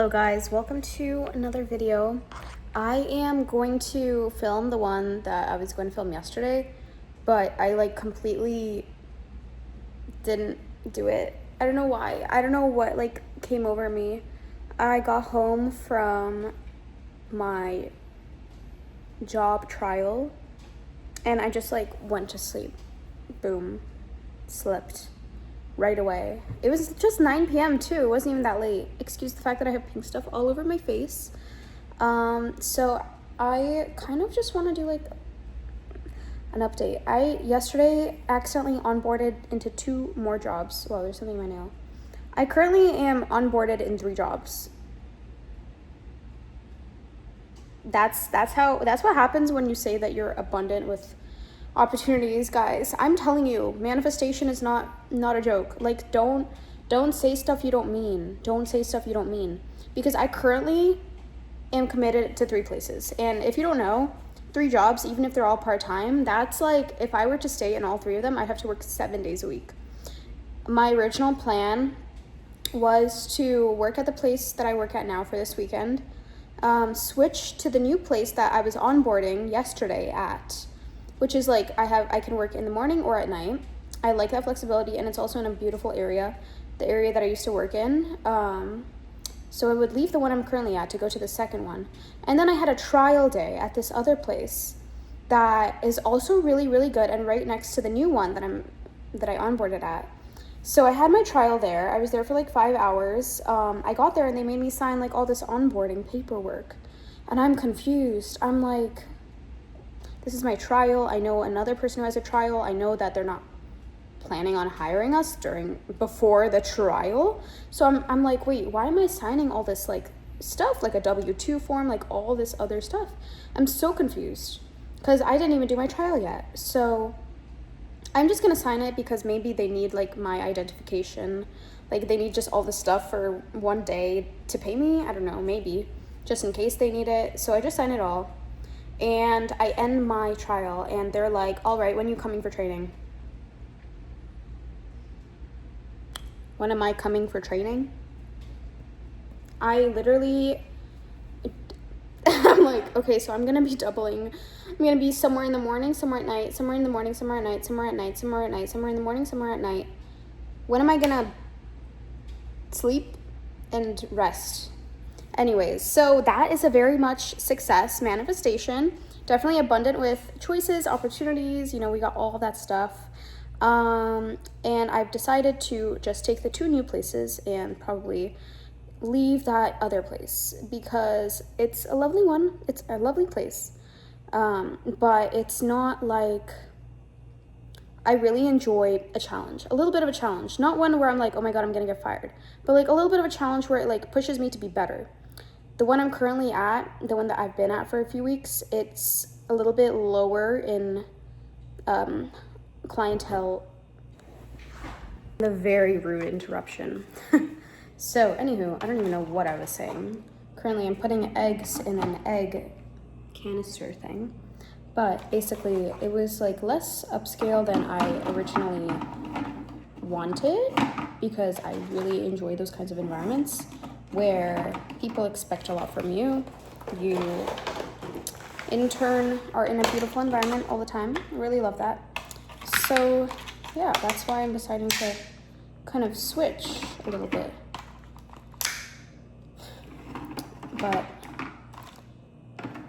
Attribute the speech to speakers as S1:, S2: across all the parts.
S1: Hello guys, welcome to another video. I am going to film the one that I was going to film yesterday, but I completely didn't do it. I don't know why. I don't know what came over me. I got home from my job trial and I just went to sleep. Boom. Slept right away. It was just 9 p.m. too. It wasn't even that late. Excuse the fact that I have pink stuff all over my face. So I kind of just want to do an update. I yesterday accidentally onboarded into 2 more jobs. Wow, there's something in my nail. I currently am onboarded in 3 jobs. That's what happens when you say that you're abundant with opportunities, guys. I'm telling you, manifestation is not a joke. Don't say stuff you don't mean. Don't say stuff you don't mean. Because I currently am committed to 3 places. And if you don't know, 3 jobs, even if they're all part-time, that's if I were to stay in all 3 of them, I'd have to work 7 days a week. My original plan was to work at the place that I work at now for this weekend, switch to the new place that I was onboarding yesterday at, which is I can work in the morning or at night. I like that flexibility, and it's also in a beautiful area, the area that I used to work in. So I would leave the one I'm currently at to go to the second one. And then I had a trial day at this other place that is also really, really good and right next to the new one that I onboarded at. So I had my trial there. I was there for 5 hours. I got there and they made me sign all this onboarding paperwork. And I'm confused. I'm like, this is my trial. I know another person who has a trial. I know that they're not planning on hiring us before the trial. So I'm like, wait, why am I signing all this stuff, a W-2 form, all this other stuff? I'm so confused because I didn't even do my trial yet. So I'm just gonna sign it because maybe they need my identification. They need just all this stuff for one day to pay me. I don't know, maybe just in case they need it. So I just sign it all. And I end my trial and they're like, all right, when are you coming for training? When am I coming for training? I literally, I'm like, okay, so I'm gonna be doubling. I'm gonna be somewhere in the morning, somewhere at night, somewhere in the morning, somewhere at night, somewhere at night, somewhere at night, somewhere in the morning, somewhere at night. When am I gonna sleep and rest? Anyways, so that is a very much success manifestation. Definitely abundant with choices, opportunities, we got all that stuff. And I've decided to just take the 2 new places and probably leave that other place because it's a lovely one. It's a lovely place. But it's not I really enjoy a challenge, a little bit of a challenge, not one where I'm like, oh my God, I'm gonna get fired, but a little bit of a challenge where it pushes me to be better. The one I'm currently at, the one that I've been at for a few weeks, it's a little bit lower in clientele. A very rude interruption. So, anywho, I don't even know what I was saying. Currently, I'm putting eggs in an egg canister thing. But basically, it was less upscale than I originally wanted because I really enjoy those kinds of environments where people expect a lot from you. You, in turn, are in a beautiful environment all the time. I really love that. So, yeah, that's why I'm deciding to kind of switch a little bit. But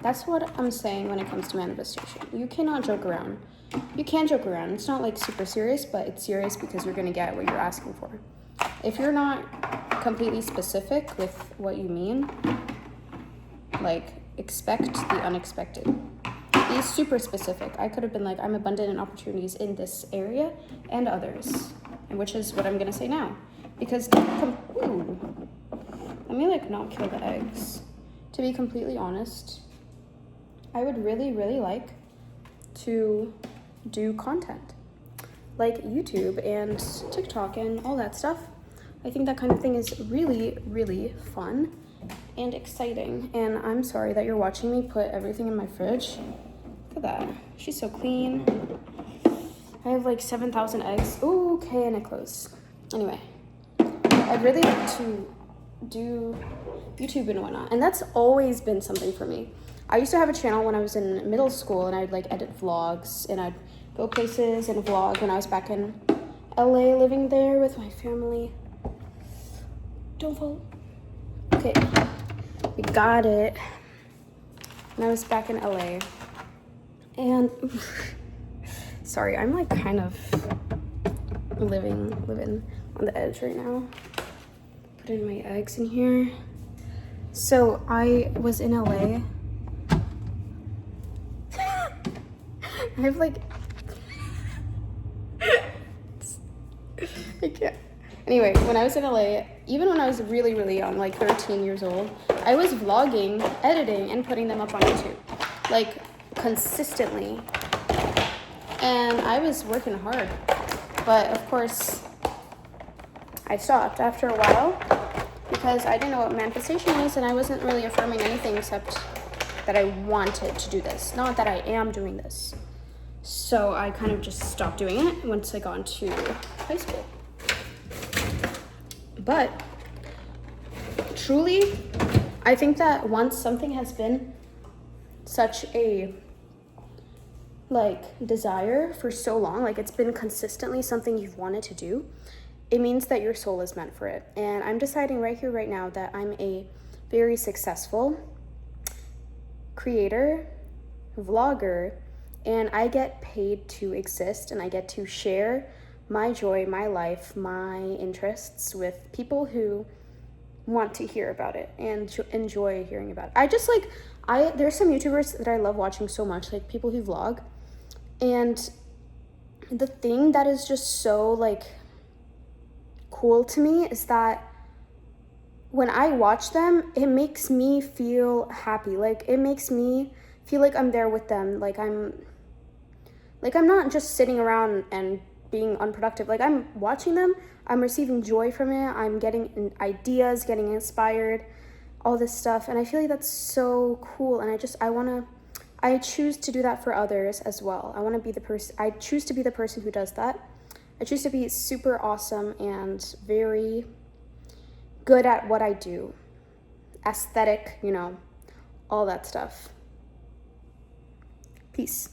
S1: that's what I'm saying when it comes to manifestation. You cannot joke around. You can joke around. It's not super serious, but it's serious because you're gonna get what you're asking for. If you're not completely specific with what you mean, expect the unexpected. Be super specific. I could have been I'm abundant in opportunities in this area and others, and which is what I'm gonna say now. Because, ooh, let me not kill the eggs. To be completely honest, I would really, really like to do content like YouTube and TikTok and all that stuff. I think that kind of thing is really, really fun and exciting. And I'm sorry that you're watching me put everything in my fridge. Look at that. She's so clean. I have 7,000 eggs. Ooh, okay, and it closed. Anyway, I'd really like to do YouTube and whatnot. And that's always been something for me. I used to have a channel when I was in middle school, and I'd like edit vlogs, and I'd go places and vlog when I was back in LA living there with my family. Don't fall. Okay, we got it. When I was back in LA. And sorry, I'm like kind of living on the edge right now. Putting my eggs in here. So I was in LA. I have like I can't. Anyway, when I was in LA, even when I was really, really young, like 13 years old, I was vlogging, editing, and putting them up on YouTube, like consistently. And I was working hard. But of course, I stopped after a while because I didn't know what manifestation is, and I wasn't really affirming anything except that I wanted to do this, not that I am doing this. So I kind of just stopped doing it once I got into high school. But truly, I think that once something has been such a like desire for so long, like it's been consistently something you've wanted to do, it means that your soul is meant for it. And I'm deciding right here, right now, that I'm a very successful creator, vlogger, and I get paid to exist, and I get to share my joy, my life, my interests with people who want to hear about it and enjoy hearing about it. There's some YouTubers that I love watching so much, like people who vlog. And the thing that is just so like cool to me is that when I watch them, it makes me feel happy. Like it makes me feel like I'm there with them. Like I'm not just sitting around and being unproductive. Like I'm watching them, I'm receiving joy from it, I'm getting ideas, getting inspired, all this stuff. And I feel like that's so cool. And I choose to do that for others as well. I choose to be the person who does that. I choose to be super awesome and very good at what I do. Aesthetic, all that stuff. Peace.